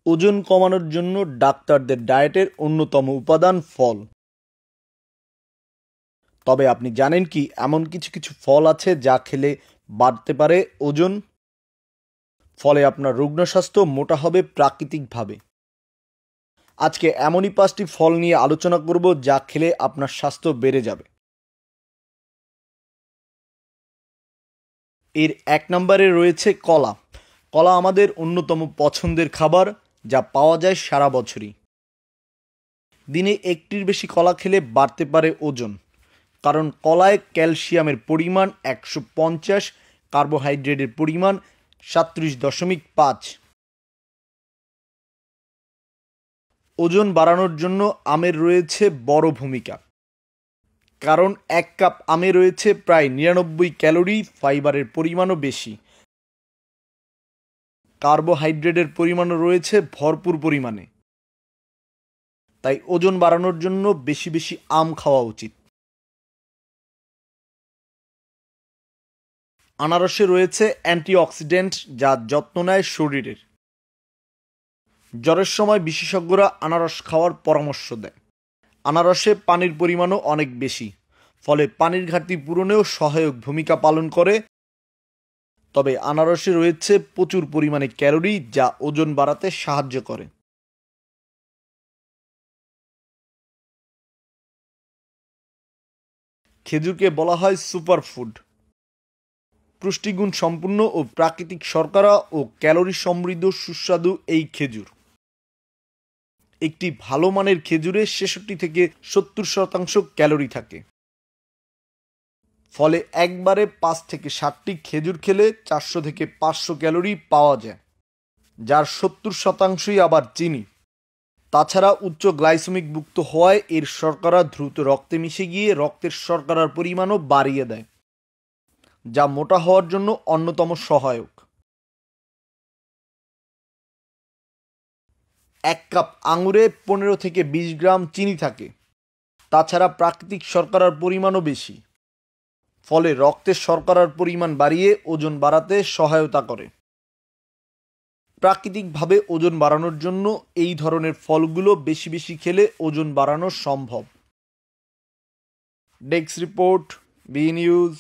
ওজন কমানোর জন্য ডাক্তারদের ডায়েটের অন্যতম উপাদান ফল। তবে আপনি জানেন কি এমন কিছু কিছু ফল আছে যা খেলে বাড়তে পারে ওজন? ফলে আপনার রুগ্ন স্বাস্থ্য মোটা হবে প্রাকৃতিকভাবে। আজকে এমনই 5টি ফল নিয়ে আলোচনা করব যা খেলে আপনার স্বাস্থ্য বেড়ে যাবে। এর 1 নম্বরে রয়েছে কলা। কলা আমাদের অন্যতম পছন্দের খাবার, যা পাওয়া যায় সারা বছরই। দিনে একটির বেশি কলা খেলে বাড়তে পারে ওজন, কারণ কলায় ক্যালসিয়ামের পরিমাণ 150, কার্বোহাইড্রেটের পরিমাণ 37.5। ওজন বাড়ানোর জন্য আমের রয়েছে বড় ভূমিকা, কারণ 1 কাপ আমে রয়েছে প্রায় 99 ক্যালোরি, ফাইবারের পরিমাণও বেশি, কার্বোহাইড্রেটের পরিমাণও রয়েছে ভরপুর পরিমাণে। তাই ওজন বাড়ানোর জন্য বেশি বেশি আম খাওয়া উচিত। আনারসে রয়েছে অ্যান্টিঅক্সিডেন্ট, যা যত্ন নেয় শরীরের। জ্বরের সময় বিশেষজ্ঞরা আনারস খাওয়ার পরামর্শ দেয়। আনারসে পানির পরিমাণও অনেক বেশি, ফলে পানির ঘাটতি পূরণেও সহায়ক ভূমিকা পালন করে। তবে আনারসে রয়েছে প্রচুর পরিমাণে ক্যালোরি, যা ওজন বাড়াতে সাহায্য করে। খেজুরকে বলা হয় সুপারফুড। পুষ্টিগুণ সম্পূর্ণ ও প্রাকৃতিক শর্করা ও ক্যালোরি সমৃদ্ধ সুস্বাদু এই খেজুর। একটি ভালো মানের খেজুরে 66 থেকে 70% ক্যালোরি থাকে। ফলে একবারে 5 থেকে 7টি খেজুর খেলে 400 থেকে 500 ক্যালোরি পাওয়া যায়, যার 70%ই আবার চিনি। তাছাড়া উচ্চ গ্লাইসেমিক যুক্ত হওয়ায় এর শর্করা দ্রুত রক্তে মিশে গিয়ে রক্তের শর্করার পরিমাণও বাড়িয়ে দেয়, যা মোটা হওয়ার জন্য অন্যতম সহায়ক। 1 কাপ আঙুরে 15 থেকে 20 গ্রাম চিনি থাকে। তাছাড়া প্রাকৃতিক শর্করার পরিমাণও বেশি, ফলে রক্তের শর্করার পরিমাণ বাড়িয়ে ওজন বাড়াতে সহায়তা করে। প্রাকৃতিকভাবে ওজন বাড়ানোর জন্য এই ধরনের ফলগুলো বেশি বেশি খেলে ওজন বাড়ানো সম্ভব। Desk report, B news.